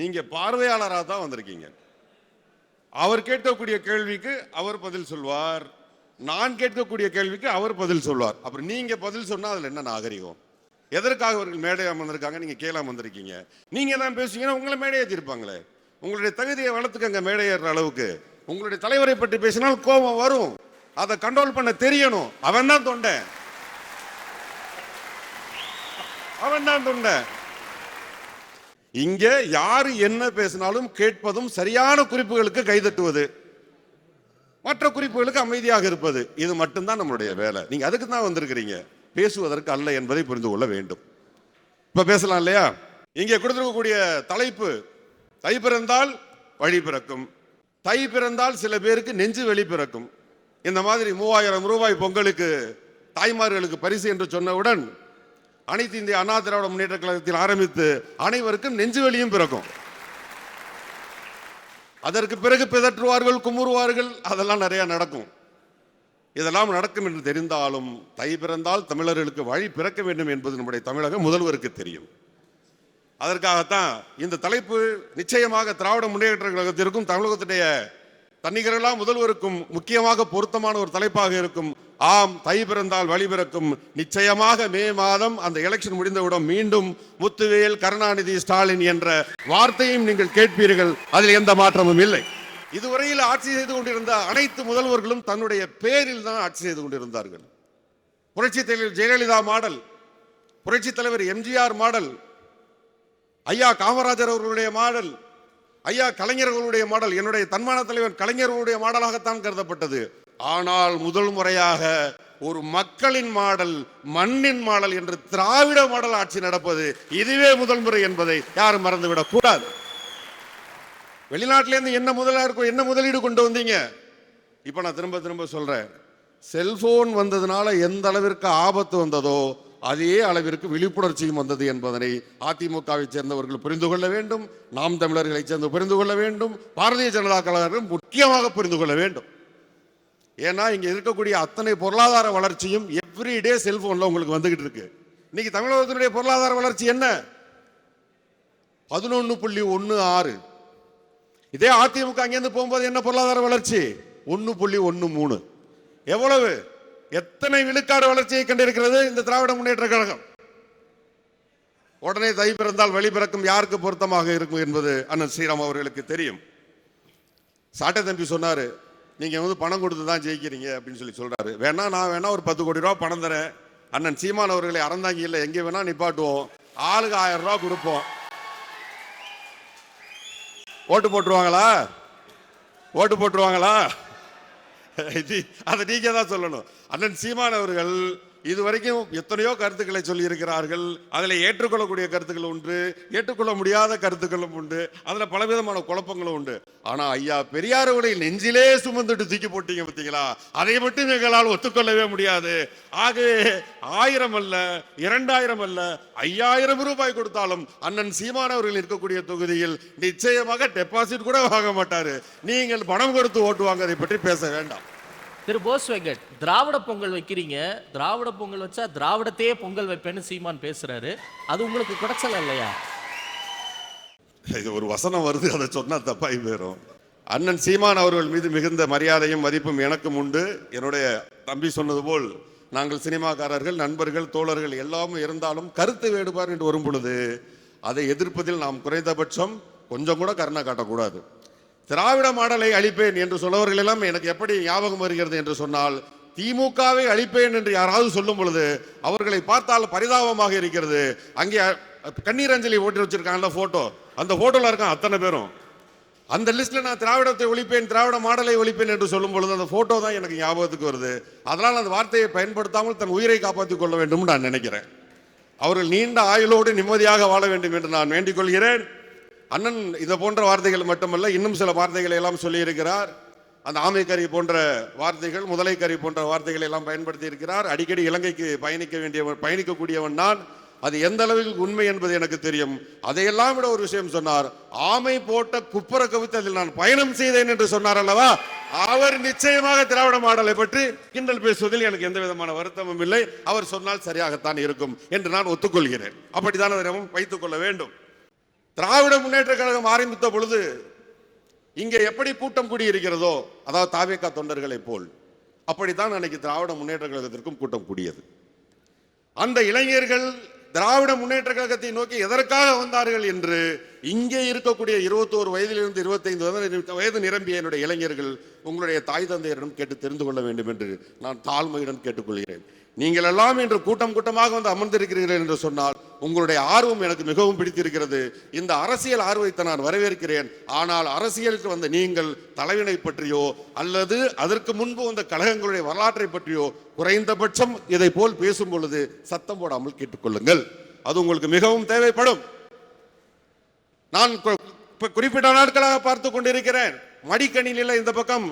நீங்க பார்வையாளராக தான் வந்திருக்கீங்க. அவர் கேட்கக்கூடிய கேள்விக்கு அவர் பதில் சொல்வார், நான் கேட்கக்கூடிய கேள்விக்கு அவர் பதில் சொல்வார். அப்புறம் நீங்க பதில் சொன்னா அதுல என்ன நாகரிகம்? எதற்காக அவர்கள் மேடை அமர்ந்திருக்காங்க? நீங்க கேளாம வந்திருக்கீங்க. நீங்க தான் பேசுவீங்கன்னா உங்களை மேடை ஏற்றிருப்பாங்களே. உங்களுடைய தகுதியை வளர்த்துக்கங்க. மேடை ஏறுற அளவுக்கு உங்களுடைய தலைவரை பற்றி பேசினால் கோபம் வரும். அதை கண்ட்ரோல் பண்ண தெரியணும். அவன் தான் தொண்டை, அவன் தான் தொண்டை. இங்க யாரு என்ன பேசினாலும் கேட்பதும் சரியான குறிப்புகளுக்கு கைதட்டுவது, மற்ற குறிப்புகளுக்கு அமைதியாக இருப்பது, இது மட்டும்தான் நம்மளுடைய வேலை. நீங்க அதுக்கு தான் வந்திருக்கிறீங்க, பேசுவதற்கு அல்ல என்பதை புரிந்து கொள்ள வேண்டும். இப்ப பேசலாம் இல்லையா? இங்கே கொடுத்திருக்கக்கூடிய தலைப்பு தை பிறந்தால் வழி பிறக்கும், தை பிறந்தால் சில பேருக்கு நெஞ்சு வெளி பிறக்கும். இந்த மாதிரி 3000 ரூபாய் பொங்கலுக்கு தாய்மார்களுக்கு பரிசு என்று சொன்னவுடன் அனைத்து இந்திய அண்ணா திராவிட முன்னேற்ற கழகத்தில் ஆரம்பித்து அனைவருக்கும் நெஞ்சு வெளியும் பிறக்கும். அதற்கு பிறகு பிதற்றுவார்கள், குமுறுவார்கள், அதெல்லாம் நிறைய நடக்கும். இதெல்லாம் நடக்கும் என்று தெரிந்தாலும் தை பிறந்தால் தமிழர்களுக்கு வழி பிறக்க வேண்டும் என்பது நம்முடைய தமிழக முதல்வருக்கு தெரியும். அதற்காகத்தான் இந்த தலைப்பு நிச்சயமாக திராவிட முன்னேற்ற கழகத்திற்கும் தமிழகத்துடைய தன்னிகரலா முதல்வருக்கும் முக்கியமாக பொருத்தமான ஒரு தலைப்பாக இருக்கும். ஆம், தை பிறந்தால் வழி பிறக்கும். நிச்சயமாக மே மாதம் அந்த எலெக்ஷன் முடிந்தவுடன் மீண்டும் முத்துவேல், கருணாநிதி, ஸ்டாலின் என்ற வார்த்தையும் நீங்கள் கேட்பீர்கள். அதில் எந்த மாற்றமும் இல்லை. இதுவரையில் ஆட்சி செய்து கொண்டிருந்த அனைத்து முதல்வர்களும் தன்னுடைய பேரில் தான் ஆட்சி செய்து கொண்டிருந்தார்கள். புரட்சி தலைவர் ஜெயலலிதா மாடல், புரட்சி தலைவர் எம்ஜிஆர் மாடல், ஐயா காமராஜர் அவர்களுடைய மாடல், ஐயா கலைஞர்களுடைய மாடல், என்னுடைய தன்மான தலைவர் கலைஞர்களுடைய மாடலாகத்தான் கருதப்பட்டது. ஆனால் முதல் முறையாக ஒரு மக்களின் மாடல், மண்ணின் மாடல் என்று திராவிட மாடல் ஆட்சி நடப்பது இதுவே முதல் முறை என்பதை யாரும் மறந்துவிடக் கூடாது. வெளிநாட்டிலேருந்து என்ன முதலீடு கொண்டு வந்தீங்க? இப்ப நான் திரும்ப திரும்ப சொல்றேன், செல்போன் வந்ததுனால எந்த அளவிற்கு ஆபத்து வந்ததோ அதே அளவிற்கு விழிப்புணர்ச்சியும் வந்தது என்பதனை அதிமுகவை சேர்ந்தவர்கள் புரிந்து கொள்ள வேண்டும். நாம் தமிழர்களை சேர்ந்து புரிந்து கொள்ள வேண்டும். பாரதிய ஜனதா கழகம் முக்கியமாக புரிந்து கொள்ள வேண்டும். ஏன்னா இங்க இருக்கக்கூடிய அத்தனை பொருளாதார வளர்ச்சியும் எவ்ரிடே செல்போன்ல உங்களுக்கு வந்துகிட்டு இருக்கு. இன்னைக்கு தமிழகத்தினுடைய பொருளாதார வளர்ச்சி என்ன? 11.16. இதே அதிமுக அங்கிருந்து போகும்போது என்ன பொருளாதார வளர்ச்சி? 1.13. எவ்வளவு, எத்தனை விழுக்காடு வளர்ச்சியை கண்டிருக்கிறது இந்த திராவிட முன்னேற்ற கழகம்? உடனே தை பிறந்தால் வழி பிறக்கும் யாருக்கு பொருத்தமாக இருக்கும் என்பது அண்ணன் ஸ்ரீராம் அவர்களுக்கு தெரியும். சாட்டை தம்பி சொன்னாரு, நீங்க பணம் கொடுத்து தான் ஜெயிக்கிறீங்க அப்படின்னு சொல்றாரு. வேணா நான் வேணா ஒரு 10 கோடி ரூபாய் பணம் தரேன், அண்ணன் சீமான் அவர்களை அறந்தாங்கியில் எங்கே வேணா நிப்பாட்டுவோம், ஆளுக்கு 1000 ரூபாய் கொடுப்போம், ஓட்டு போட்டுருவாங்களா? ஓட்டு போட்டுருவாங்களா? அதை நீங்க தான் சொல்லணும். அண்ணன் சீமான் அவர்கள் இதுவரைக்கும் எத்தனையோ கருத்துக்களை சொல்லி இருக்கிறார்கள். அதில் ஏற்றுக்கொள்ளக்கூடிய கருத்துக்கள் உண்டு, ஏற்றுக்கொள்ள முடியாத கருத்துக்களும் உண்டு, அதில் பலவிதமான குழப்பங்களும் உண்டு. ஆனா ஐயா பெரியார் அவர்களை நெஞ்சிலே சுமந்துட்டு தூக்கி போட்டீங்க பார்த்தீங்களா, அதை மட்டும் எங்களால் ஒத்துக்கொள்ளவே முடியாது. ஆகவே 1000 அல்ல, 2000 அல்ல, 5000 ரூபாய் கொடுத்தாலும் அண்ணன் சீமான் அவர்கள் இருக்கக்கூடிய தொகுதியில் நிச்சயமாக டெபாசிட் கூட வாங்க மாட்டாரு. நீங்கள் பணம் கொடுத்து ஓட்டுவாங்க, அதை பற்றி பேச வேண்டாம். திரு போஸ் வெங்கட், திராவிட பொங்கல் வைக்கிறீங்க, திராவிட பொங்கல் வச்சா திராவிடத்தையே பொங்கல் வைப்பேன்னு சீமான் பேசுறாரு, அது உங்களுக்கு குடைச்சல் இல்லையா? இது ஒரு வசனம் வருது, அதை சொன்னா தப்பாய் போயிடும். அண்ணன் சீமான் அவர்கள் மீது மிகுந்த மரியாதையும் மதிப்பும் எனக்கும் உண்டு. என்னுடைய தம்பி சொன்னது போல் நாங்கள் சினிமாக்காரர்கள், நண்பர்கள், தோழர்கள் எல்லாமே இருந்தாலும் கருத்து வேறுபாடு என்று வரும் பொழுது அதை எதிர்ப்பதில் நாம் குறைந்தபட்சம் கொஞ்சம் கூட கருணை காட்டக்கூடாது. திராவிட மாடலை அழிப்பேன் என்று சொன்னவர்கள் எல்லாம் எனக்கு எப்படி ஞாபகம் வருகிறது என்று சொன்னால், திமுகவை அழிப்பேன் என்று யாராவது சொல்லும் பொழுது அவர்களை பார்த்தால் பரிதாபமாக இருக்கிறது. அங்கே கண்ணீர் அஞ்சலி ஓட்டி வச்சிருக்காங்கல்ல போட்டோ, அந்த போட்டோல இருக்கான் அத்தனை பேரும். அந்த லிஸ்ட்ல நான் திராவிடத்தை ஒழிப்பேன், திராவிட மாடலை ஒழிப்பேன் என்று சொல்லும் பொழுது அந்த போட்டோ தான் எனக்கு ஞாபகத்துக்கு வருது. அதனால் அந்த வார்த்தையை பயன்படுத்தாமல் தன் உயிரை காப்பாற்றிக் கொள்ள வேண்டும் நான் நினைக்கிறேன். அவர்கள் நீண்ட ஆயுளோடு நிம்மதியாக வாழ வேண்டும் என்று நான் வேண்டிக் கொள்கிறேன். அண்ணன் இதை போன்ற வார்த்தைகள் மட்டுமல்ல, இன்னும் சில வார்த்தைகளை எல்லாம் சொல்லி இருக்கிறார். அந்த ஆமைக்கறி போன்ற வார்த்தைகள், முதலைக்கறி போன்ற வார்த்தைகளை எல்லாம் பயன்படுத்தி இருக்கிறார். அடிக்கடி இலங்கைக்கு பயணிக்கக்கூடியவன் நான். அது எந்த அளவில் உண்மை என்பது எனக்கு தெரியும். அதையெல்லாம் விட ஒரு விஷயம் சொன்னார், ஆமை போட்ட குப்புற கவித்து அதில் நான் பயணம் செய்தேன் என்று சொன்னார் அல்லவா. அவர் நிச்சயமாக திராவிட மாடலை பற்றி கிண்டல் பேசுவதில் எனக்கு எந்த விதமான வருத்தமும் இல்லை. அவர் சொன்னால் சரியாகத்தான் இருக்கும் என்று நான் ஒத்துக்கொள்கிறேன். அப்படித்தான் அதை வைத்துக் கொள்ள வேண்டும். திராவிட முன்னேற்ற கழகம் ஆரம்பித்த பொழுது இங்கே எப்படி கூட்டம் கூடியிருக்கிறதோ, அதாவது தாவேகா தொண்டர்களை போல், அப்படித்தான் அன்னைக்கு திராவிட முன்னேற்ற கழகத்திற்கும் கூட்டம் கூடியது. அந்த இளைஞர்கள் திராவிட முன்னேற்ற கழகத்தை நோக்கி எதற்காக வந்தார்கள் என்று இங்கே இருக்கக்கூடிய 21 வயதிலிருந்து 25 வயது நிரம்பிய என்னுடைய இளைஞர்கள் உங்களுடைய தாய் தந்தையரிடம் கேட்டு தெரிந்து கொள்ள வேண்டும் என்று நான் தாழ்மையுடன் கேட்டுக்கொள்கிறேன். நீங்கள் எல்லாம் இன்று கூட்டம் கூட்டமாக வந்து அமர்ந்திருக்கிறீர்கள் என்று சொன்னால் உங்களுடைய ஆர்வம் எனக்கு மிகவும் பிடித்திருக்கிறது. இந்த அரசியல் ஆர்வத்தை நான் வரவேற்கிறேன். ஆனால் அரசியலுக்கு வந்த நீங்கள் தலைவினை பற்றியோ அல்லது அதற்கு முன்பு வந்த கழகங்களுடைய வரலாற்றை பற்றியோ குறைந்தபட்சம் இதை போல் பேசும் பொழுது சத்தம் போடாமல் கேட்டுக்கொள்ளுங்கள். அது உங்களுக்கு மிகவும் தேவைப்படும். நான் குறிப்பிட்ட நாட்களாக பார்த்து கொண்டிருக்கிறேன். மடிக்கணினியில் இந்த பக்கம்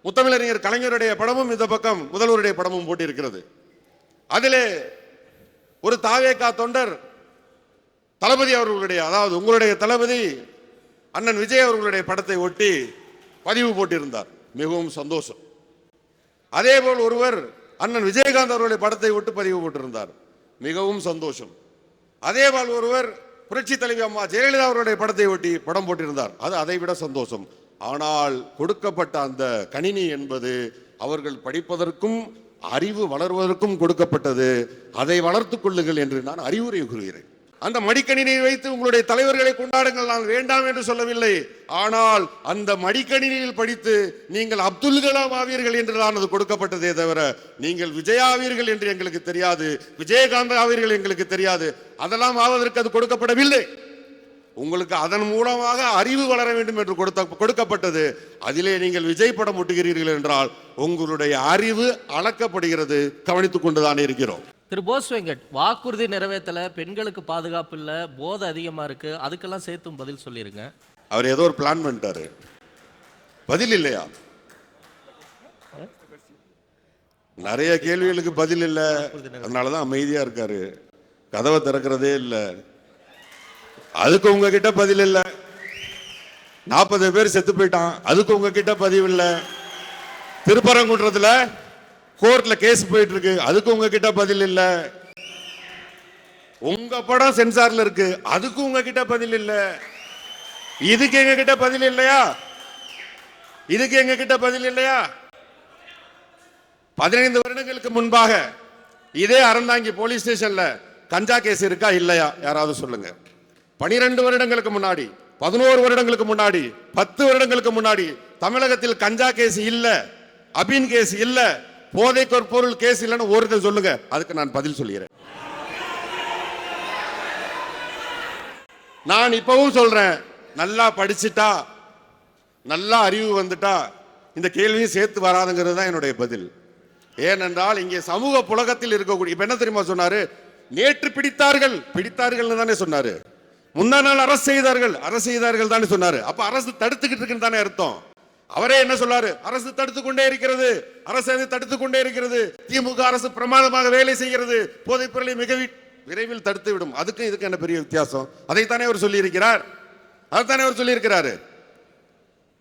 முத்தமிழறிஞர் கலைஞருடைய படமும் இந்த பக்கம் முதல்வருடைய படமும் போட்டிருக்கிறது. அதிலே ஒரு தாவேகா தொண்டர் தளபதி அவர்களுடைய, அதாவது உங்களுடைய தளபதி அண்ணன் விஜய் அவர்களுடைய படத்தை ஒட்டி பதிவு போட்டிருந்தார். மிகவும் சந்தோஷம். அதேபோல் ஒருவர் அண்ணன் விஜயகாந்த் அவர்களுடைய படத்தை ஒட்டி பதிவு போட்டிருந்தார். மிகவும் சந்தோஷம். அதேபோல் ஒருவர் புரட்சி தலைவி அம்மா ஜெயலலிதா அவருடைய படத்தை ஒட்டி படம் போட்டிருந்தார். அது அதைவிட சந்தோஷம். ஆனால் கொடுக்கப்பட்ட அந்த கணினி என்பது அவர்கள் படிப்பதற்கும் அறிவு வளர்வதற்கும் கொடுக்கப்பட்டது. அதை வளர்த்துக் கொள்ளுங்கள் என்று நான் அறிவுரை கூறுகிறேன். அந்த மடிக்கணினியை வைத்து உங்களுடைய தலைவர்களை கொண்டாடுங்கள், நான் வேண்டாம் என்று சொல்லவில்லை. ஆனால் அந்த மடிக்கணினியில் படித்து நீங்கள் அப்துல் கலாம் ஆவீர்கள் என்று தான் அது கொடுக்கப்பட்டதே தவிர நீங்கள் விஜய் ஆவீர்கள் என்று எங்களுக்கு தெரியாது, விஜயகாந்த் ஆவீர்கள் எங்களுக்கு தெரியாது. அதெல்லாம் ஆவதற்கு அது கொடுக்கப்படவில்லை. உங்களுக்கு அதன் மூலமாக அறிவு வளர வேண்டும் என்று கொடுக்கப்பட்டது. அதிலே நீங்கள் விஜய் படம் ஒட்டுகிறீர்கள் என்றால் உங்களுடைய அறிவு அளக்கப்படுகிறது. கவனித்துக் கொண்டுதான் இருக்கிறோம். திரு போஸ் வெங்கட், வாக்குறுதி நிறைவேற்றல, பெண்களுக்கு பாதுகாப்பு இல்ல, போதை அதிகமா இருக்கு, அதுக்கெல்லாம் சேர்த்தும் பதில் சொல்லிருங்க. அவர் ஏதோ ஒரு பிளான் பண்ணிட்டாரு, பதில் இல்லையா? நிறைய கேள்விகளுக்கு பதில் இல்லை, அதனாலதான் அமைதியா இருக்காரு, கதவை திறக்கிறதே இல்லை. அதுக்கு உங்ககிட்ட பதில் இல்லை. 40 பேர் செத்து போயிட்டான், அதுக்கு உங்ககிட்ட பதிவு இல்லை. திருப்பரங்குன்றத்துல கோர்ட்ல கேஸ் போயிட்டு இருக்கு, அதுக்கு உங்ககிட்ட பதில் இல்லை. உங்க படம் சென்சார்ல இருக்கு, அதுக்கு உங்ககிட்ட பதில் இல்லை. இதுக்கு எங்க கிட்ட பதில் இல்லையா? இதுக்கு எங்க கிட்ட பதில் இல்லையா? 15 வருடங்களுக்கு முன்பாக இதே அறந்தாங்கி போலீஸ் ஸ்டேஷன்ல கஞ்சா கேஸ் இருக்கா இல்லையா? யாராவது சொல்லுங்க. 12 வருடங்களுக்கு முன்னாடி, 11 வருடங்களுக்கு முன்னாடி, 10 வருடங்களுக்கு முன்னாடி தமிழகத்தில் கஞ்சா கேஸ் இல்ல, அபின் கேஸ் இல்ல, போதைக்கொரு பொருள் கேஸ் இல்லைன்னு ஒருத்தர் சொல்லுங்க, அதுக்கு நான் பதில் சொல்கிறேன். நான் இப்பவும் சொல்றேன், நல்லா படிச்சுட்டா, நல்லா அறிவு வந்துட்டா இந்த கேள்வியும் சேர்த்து வராதுங்கிறது தான் என்னுடைய பதில். ஏனென்றால் இங்கே சமூக புழக்கத்தில் இருக்கக்கூடிய, இப்ப என்ன தெரியுமா சொன்னாரு? நேற்று பிடித்தார்கள், பிடித்தார்கள் தானே சொன்னாரு. முந்தா நாள் அரசு செய்தார்கள் தானே சொன்னாரு. அப்ப அரசு தடுத்துக்கிட்டு இருக்குன்னு தானே அர்த்தம். அவரே என்ன சொல்லாரு? அரசு தடுத்துக் கொண்டே இருக்கிறது, அரசு தடுத்துக் கொண்டே இருக்கிறது, திமுக அரசு பிரமாதமாக வேலை செய்கிறது, போதைப் பொருளை மிக விரைவில் தடுத்து விடும். அதுக்கு இதுக்கு என்ன பெரிய வித்தியாசம்? அதைத்தானே அவர் சொல்லி இருக்கிறார். அதைத்தானே அவர் சொல்லி இருக்கிறாரு.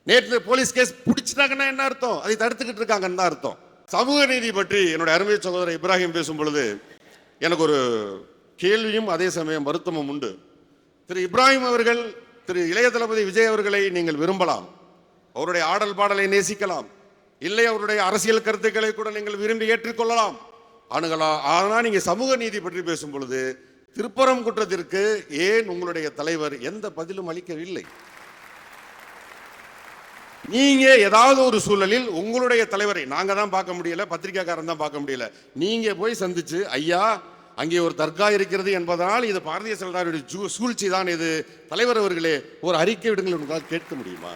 நேற்று போலீஸ் கேஸ் பிடிச்சிட்டாங்கன்னா என்ன அர்த்தம்? அதை தடுத்துக்கிட்டு இருக்காங்கன்னு தான் அர்த்தம். சமூக நீதி பற்றி என்னுடைய அருமை சகோதரர் இப்ராஹிம் பேசும் பொழுது எனக்கு ஒரு கேள்வியும் அதே சமயம் வருத்தமும் உண்டு. திரு இப்ராஹிம் அவர்கள் திரு இளைய தளபதி விஜய் அவர்களை நீங்கள் விரும்பலாம், அவருடைய ஆடல் பாடலை நேசிக்கலாம், இல்லை அவருடைய அரசியல் கருத்துக்களை கூட நீங்கள் விரும்பி ஏற்றுக்கொள்ளலாம், அணுகலாம். ஆனால் நீங்க சமூக நீதி பற்றி பேசும் பொழுது திருப்பரங்குன்றத்திற்கு ஏன் உங்களுடைய தலைவர் எந்த பதிலும் அளிக்கவில்லை? நீங்க ஏதாவது ஒரு சூழலில் உங்களுடைய தலைவரை நாங்க தான் பார்க்க முடியல, பத்திரிகைக்காரன் தான் பார்க்க முடியல, நீங்க போய் சந்திச்சு ஐயா அங்கே ஒரு தர்கா இருக்கிறது என்பதனால் இது பாரதிய ஜனதாவுடைய சூழ்ச்சி தான் இது, தலைவர் அவர்களே ஒரு அறிக்கை விடுங்கள் உங்களால் கேட்க முடியுமா?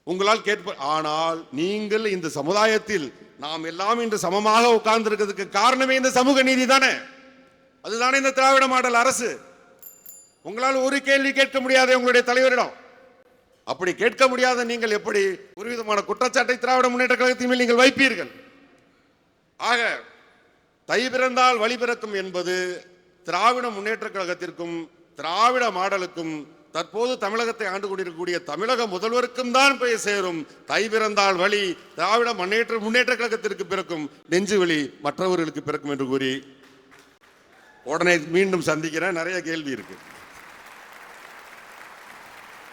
உங்களால் கேட்ப. ஆனால் நீங்கள் இந்த சமுதாயத்தில் நாம் எல்லாம் இன்று சமமாக உட்கார்ந்து இருக்கிறதுக்கு காரணமே இந்த சமூக நீதி தானே. அதுதானே இந்த திராவிட மாடல் அரசு. உங்களால் ஒரு கேள்வி கேட்க முடியாத உங்களுடைய தலைவரிடம். அப்படி கேட்க முடியாத நீங்கள் எப்படி ஒரு விதமான குற்றச்சாட்டை திராவிட முன்னேற்ற கழகத்தின் மேல் நீங்கள் வைப்பீர்கள்? ஆக தை பிறந்தால் வழி பிறக்கும் என்பது திராவிட முன்னேற்ற கழகத்திற்கும் திராவிட மாடலுக்கும் தற்போது தமிழகத்தை ஆண்டு கொண்டிருக்கக்கூடிய தமிழக முதல்வருக்கும் தான் போய் சேரும். தை பிறந்தால் வழி திராவிட முன்னேற்ற கழகத்திற்கு பிறக்கும், நெஞ்சு வழி மற்றவர்களுக்கு பிறக்கும் என்று கூறி உடனே மீண்டும் சந்திக்கிறேன். நிறைய கேள்வி இருக்கு.